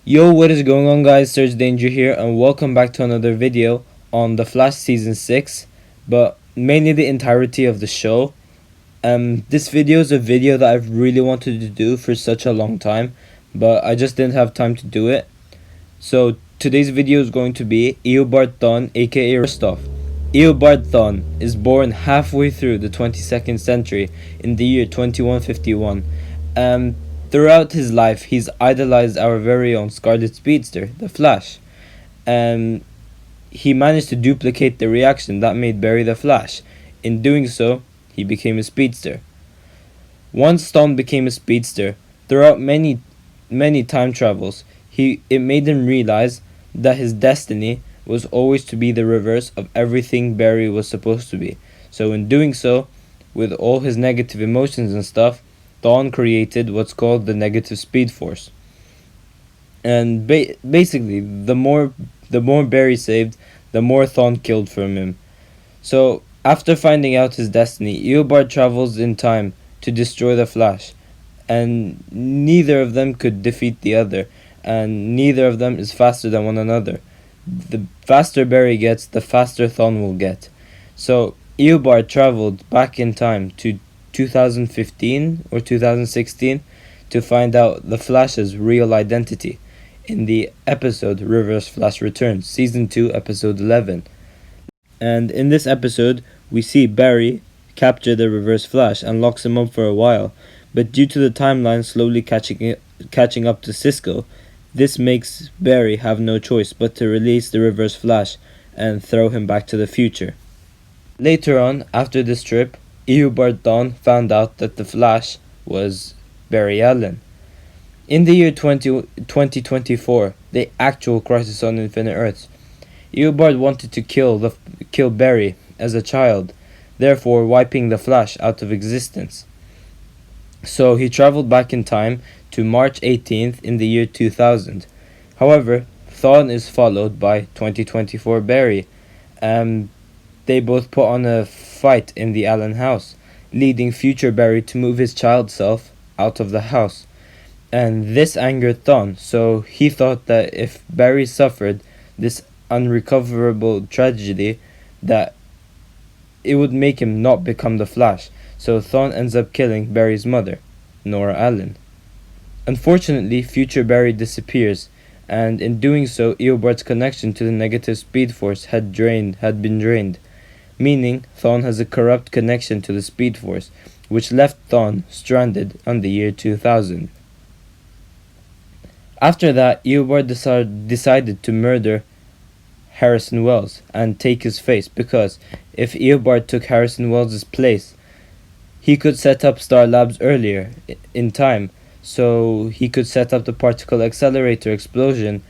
Yo, what is going on, guys? Surge Danger here, and welcome back to another video on The Flash Season 6, but mainly the entirety of the show. This video is a video that I've really wanted to do for such a long time, but I just didn't have time to do it. So today's video is going to be Eobard Thawne, aka First off, Eobard Thawne is born halfway through the 22nd century in the year 2151. Throughout his life, he's idolized our very own Scarlet Speedster, the Flash, and he managed to duplicate the reaction that made Barry the Flash. In doing so, he became a speedster. Once Thawne became a speedster, throughout many time travels, it made him realize that his destiny was always to be the reverse of everything Barry was supposed to be. So in doing so, with all his negative emotions and stuff, Thawne created what's called the negative speed force. And basically, the more Barry saved, the more Thawne killed from him. So after finding out his destiny, Eobard travels in time to destroy the Flash, and neither of them could defeat the other, and neither of them is faster than one another. The faster Barry gets, the faster Thawne will get. So Eobard traveled back in time to 2015 or 2016 to find out the Flash's real identity in the episode Reverse Flash Returns, Season 2, Episode 11. And in this episode, we see Barry capture the Reverse Flash and locks him up for a while, but due to the timeline slowly catching up to Cisco, this makes Barry have no choice but to release the Reverse Flash and throw him back to the future. Later on, after this trip, Eobard Thawne found out that the Flash was Barry Allen. In the year 2024, the actual Crisis on Infinite Earths, Eobard wanted to kill Barry as a child, therefore wiping the Flash out of existence. So he traveled back in time to March 18th in the year 2000. However, Thawne is followed by 2024 Barry. They both put on a fight in the Allen house, leading future Barry to move his child self out of the house. And this angered Thawne, so he thought that if Barry suffered this unrecoverable tragedy, that it would make him not become the Flash. So Thawne ends up killing Barry's mother, Nora Allen. Unfortunately, future Barry disappears, and in doing so, Eobard's connection to the negative speed force had been drained, meaning Thawne has a corrupt connection to the speed force, which left Thawne stranded on the year 2000. After that, Eobard decided to murder Harrison Wells and take his face, because if Eobard took Harrison Wells' place, he could set up Star Labs earlier in time, so he could set up the particle accelerator explosion,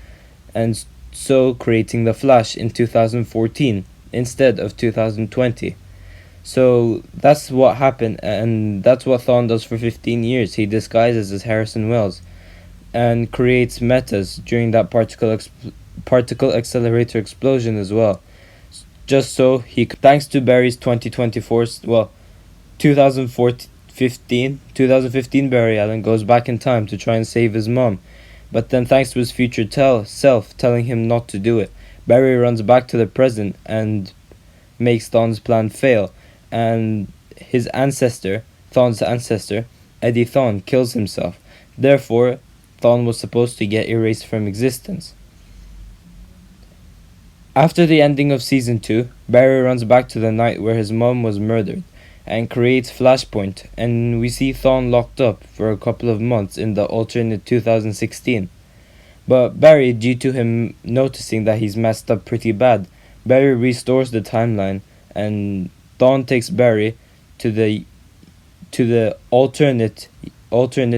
and so creating the Flash in 2014 instead of 2020. So that's what happened, and that's what Thawne does for 15 years. He disguises as Harrison Wells and creates metas during that particle accelerator explosion as well, just so thanks to Barry's 2015 Barry Allen goes back in time to try and save his mom, but then thanks to his future self telling him not to do it, Barry runs back to the present and makes Thawne's plan fail, and his Thawne's ancestor, Eddie Thawne, kills himself. Therefore, Thawne was supposed to get erased from existence. After the ending of Season 2, Barry runs back to the night where his mom was murdered and creates Flashpoint, and we see Thawne locked up for a couple of months in the alternate 2016. But Barry, due to him noticing that he's messed up pretty bad, Barry restores the timeline, and Thawne takes Barry to the alternate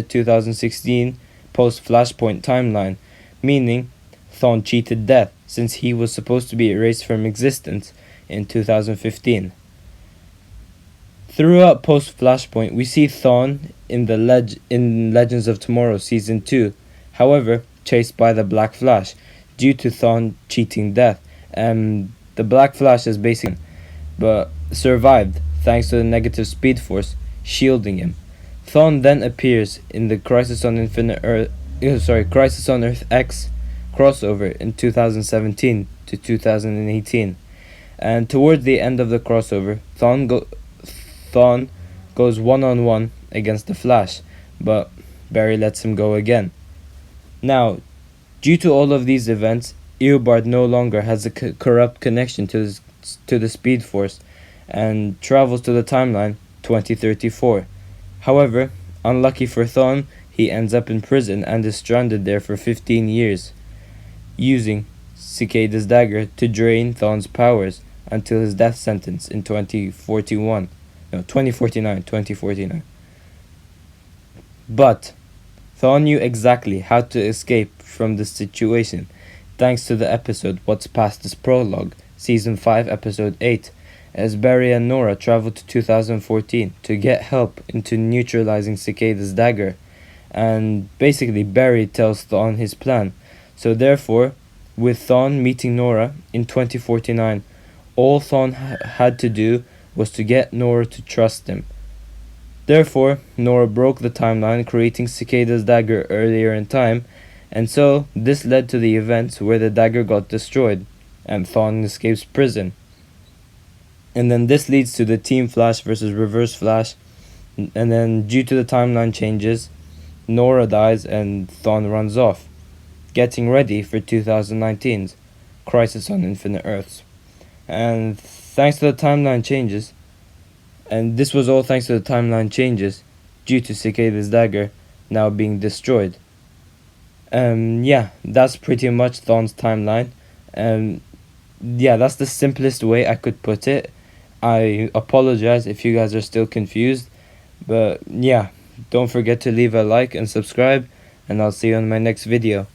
2016 post-Flashpoint timeline, meaning Thawne cheated death since he was supposed to be erased from existence in 2015. Throughout post-Flashpoint, we see Thawne in Legends of Tomorrow Season 2, however, chased by the Black Flash due to Thawne cheating death, and the Black Flash is basically but survived thanks to the negative speed force shielding him. Thawne then appears in the Crisis on Infinite Crisis on Earth X crossover in 2017 to 2018. And toward the end of the crossover, Thawne goes one-on-one against the Flash, but Barry lets him go again. Now, due to all of these events, Eobard no longer has a corrupt connection to the Speed Force and travels to the timeline 2034. However, unlucky for Thawne, he ends up in prison and is stranded there for 15 years, using Cicada's dagger to drain Thawne's powers until his death sentence in 2049. But Thawne knew exactly how to escape from this situation thanks to the episode What's Past Is Prologue, Season 5, Episode 8, as Barry and Nora travel to 2014 to get help into neutralizing Cicada's dagger. And basically Barry tells Thawne his plan. So therefore, with Thawne meeting Nora in 2049, all Thawne had to do was to get Nora to trust him. Therefore, Nora broke the timeline, creating Cicada's dagger earlier in time, and so this led to the events where the dagger got destroyed, and Thawne escapes prison. And then this leads to the Team Flash versus Reverse Flash, and then due to the timeline changes, Nora dies and Thawne runs off, getting ready for 2019's Crisis on Infinite Earths. And thanks to the timeline changes, and this was all thanks to the timeline changes due to Cicada's dagger now being destroyed. Yeah, that's pretty much Thawne's timeline. Yeah, that's the simplest way I could put it. I apologize if you guys are still confused, but yeah, don't forget to leave a like and subscribe, and I'll see you in my next video.